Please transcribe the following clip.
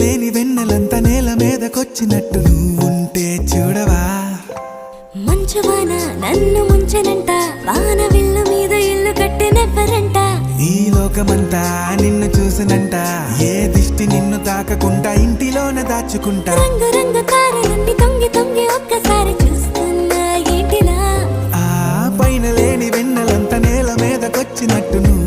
లేని వెన్నెలంత నేల మీదకొచ్చినట్టు నువ్వుంటే చూడవా. మంచువాన నన్ను ముంచెనంట, వాన విల్లు మీద ఇల్లు కట్టినెవ్వరంట. ఈ లోకమంతా నిన్ను చూసినంట, ఏ దిష్టి నిన్ను తాకకుండా ఇంటిలోన దాచుకుంటా. రంగు రంగు తారలన్నీ తొంగి తొంగి ఒక్కసారి చూస్తున్నా ఏంటిలా. ఆ పైన లేని వెన్నెలంత నేల మీదకొచ్చినట్టు నువ్వు